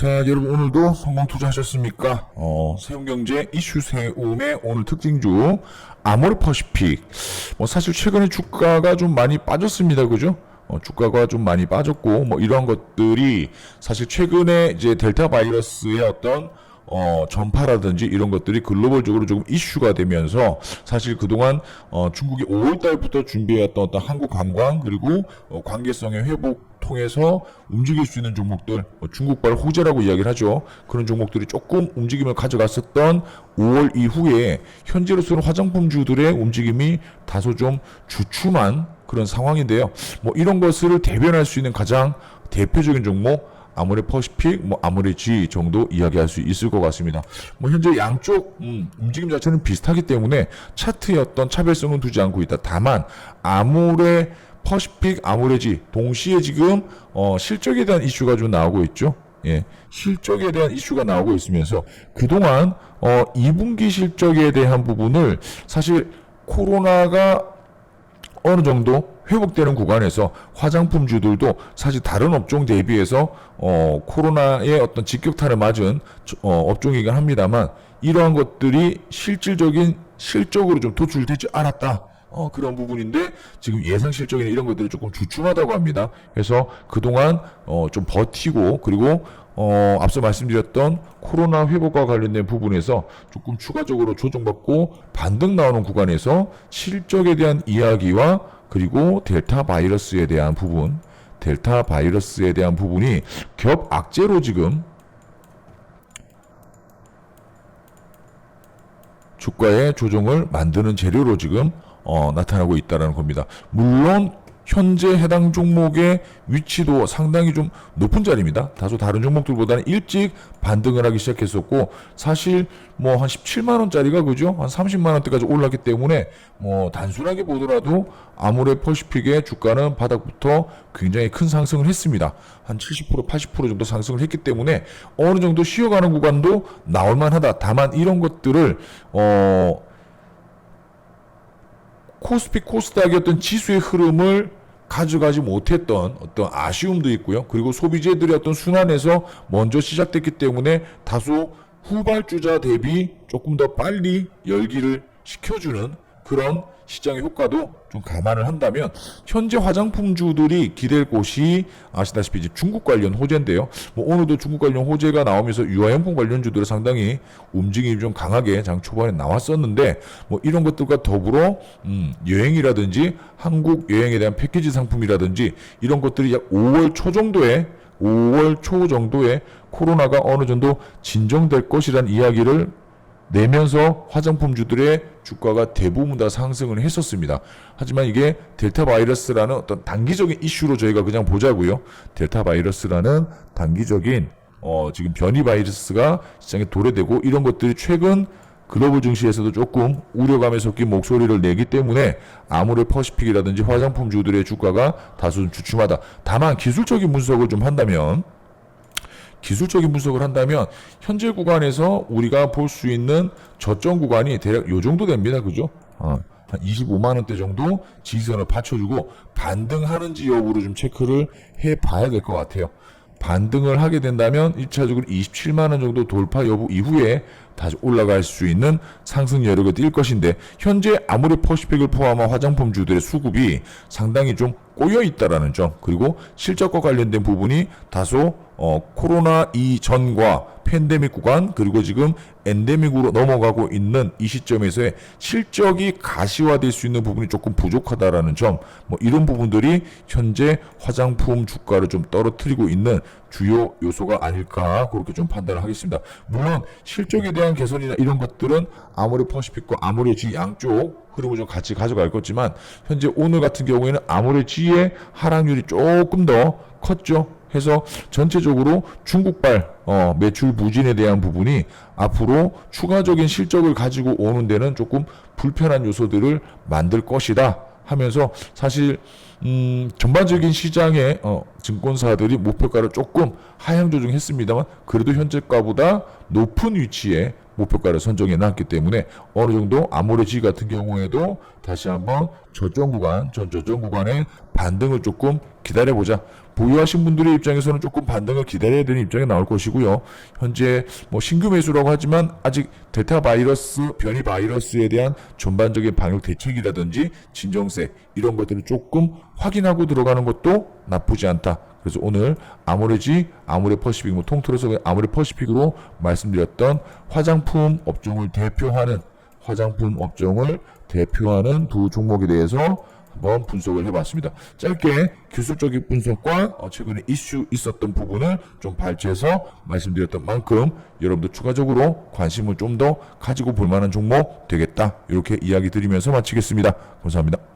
자, 여러분 오늘도 성공 투자하셨습니까? 세움경제 이슈 세움의 오늘 특징주 아모레퍼시픽. 사실 최근에 주가가 좀 많이 빠졌습니다, 그죠? 주가가 좀 많이 빠졌고 이런 것들이 사실 최근에 이제 델타 바이러스의 어떤 전파라든지 이런 것들이 글로벌적으로 조금 이슈가 되면서 사실 그동안 중국이 5월달부터 준비해왔던 어떤 한국 관광 그리고 관계성의 회복 통해서 움직일 수 있는 종목들, 중국발 호재라고 이야기를 하죠. 그런 종목들이 조금 움직임을 가져갔었던 5월 이후에 현재로서는 화장품주들의 움직임이 다소 좀 주춤한 그런 상황인데요. 이런 것을 대변할 수 있는 가장 대표적인 종목 아모레퍼시픽, 아모레G 정도 이야기할 수 있을 것 같습니다. 현재 양쪽 움직임 자체는 비슷하기 때문에 차트의 어떤 차별성은 두지 않고 있다. 다만 아모레퍼시픽, 아모레G 동시에 지금 실적에 대한 이슈가 좀 나오고 있죠. 예, 실적에 대한 이슈가 나오고 있으면서 그동안 2분기 실적에 대한 부분을 사실 코로나가 어느 정도 회복되는 구간에서 화장품주들도 사실 다른 업종 대비해서 코로나의 어떤 직격탄을 맞은 업종이긴 합니다만 이러한 것들이 실질적인 실적으로 좀 도출되지 않았다. 그런 부분인데 지금 예상 실적이나 이런 것들이 조금 주춤하다고 합니다. 그래서 그동안 좀 버티고 그리고 앞서 말씀드렸던 코로나 회복과 관련된 부분에서 조금 추가적으로 조정받고 반등 나오는 구간에서 실적에 대한 이야기와 그리고 델타 바이러스에 대한 부분이 겹 악재로 지금 주가의 조정을 만드는 재료로 지금 나타나고 있다는 겁니다. 물론 현재 해당 종목의 위치도 상당히 좀 높은 자리입니다. 다소 다른 종목들보다는 일찍 반등을 하기 시작했었고 사실 한 17만원짜리가 그죠? 한 30만원대까지 올랐기 때문에 단순하게 보더라도 아모레퍼시픽의 주가는 바닥부터 굉장히 큰 상승을 했습니다. 한 70%, 80% 정도 상승을 했기 때문에 어느 정도 쉬어가는 구간도 나올만하다. 다만 이런 것들을 코스피 코스닥의 어떤 지수의 흐름을 가져가지 못했던 어떤 아쉬움도 있고요. 그리고 소비재들의 어떤 순환에서 먼저 시작됐기 때문에 다소 후발주자 대비 조금 더 빨리 열기를 식혀주는 그런 시장의 효과도 좀 감안을 한다면 현재 화장품주들이 기댈 곳이 아시다시피 이제 중국 관련 호재인데요. 오늘도 중국 관련 호재가 나오면서 유아용품 관련주들은 상당히 움직임이 좀 강하게 장 초반에 나왔었는데 이런 것들과 더불어 여행이라든지 한국 여행에 대한 패키지 상품이라든지 이런 것들이 약 5월 초 정도에 코로나가 어느 정도 진정될 것이라는 이야기를 내면서 화장품주들의 주가가 대부분 다 상승을 했었습니다. 하지만 이게 델타 바이러스라는 어떤 단기적인 이슈로 저희가 그냥 보자고요. 델타 바이러스라는 단기적인 지금 변이 바이러스가 시장에 도래되고 이런 것들이 최근 글로벌 증시에서도 조금 우려감에 섞인 목소리를 내기 때문에 아모레퍼시픽이라든지 화장품주들의 주가가 다소 주춤하다. 다만 기술적인 분석을 좀 한다면 현재 구간에서 우리가 볼 수 있는 저점 구간이 대략 요 정도 됩니다. 그죠? 한 25만원대 정도 지지선을 받쳐주고 반등하는지 여부를 좀 체크를 해봐야 될 것 같아요. 반등을 하게 된다면 1차적으로 27만원 정도 돌파 여부 이후에 다시 올라갈 수 있는 상승 여력을 띌 것인데 현재 아모레퍼시픽을 포함한 화장품주들의 수급이 상당히 좀 꼬여있다라는 점 그리고 실적과 관련된 부분이 다소 코로나 이전과 팬데믹 구간 그리고 지금 엔데믹으로 넘어가고 있는 이 시점에서의 실적이 가시화될 수 있는 부분이 조금 부족하다라는 점 이런 부분들이 현재 화장품 주가를 좀 떨어뜨리고 있는 주요 요소가 아닐까 그렇게 좀 판단을 하겠습니다. 물론 실적에 대한 개선이나 이런 것들은 아모레퍼시픽과 아모레G 양쪽 흐름을 좀 같이 가져갈 거지만 현재 오늘 같은 경우에는 아모레G의 하락률이 조금 더 컸죠. 해서 전체적으로 중국발 매출 부진에 대한 부분이 앞으로 추가적인 실적을 가지고 오는 데는 조금 불편한 요소들을 만들 것이다 하면서 사실 전반적인 시장의 증권사들이 목표가를 조금 하향 조정했습니다만 그래도 현재가보다 높은 위치에 목표가를 선정해 놨기 때문에 어느 정도 아모레G 같은 경우에도 다시 한번 저점 구간에 반등을 조금 기다려보자. 보유하신 분들의 입장에서는 조금 반등을 기다려야 되는 입장이 나올 것이고요. 현재 뭐 신규 매수라고 하지만 아직 델타 바이러스, 변이 바이러스에 대한 전반적인 방역 대책이라든지 진정세 이런 것들을 조금 확인하고 들어가는 것도 나쁘지 않다. 그래서 오늘 아모레 퍼시픽, 뭐 통틀어서 아모레 퍼시픽으로 말씀드렸던 화장품 업종을 대표하는 두 종목에 대해서 한번 분석을 해봤습니다. 짧게 기술적인 분석과 최근에 이슈 있었던 부분을 좀 발췌해서 말씀드렸던 만큼 여러분들 추가적으로 관심을 좀 더 가지고 볼 만한 종목 되겠다. 이렇게 이야기 드리면서 마치겠습니다. 감사합니다.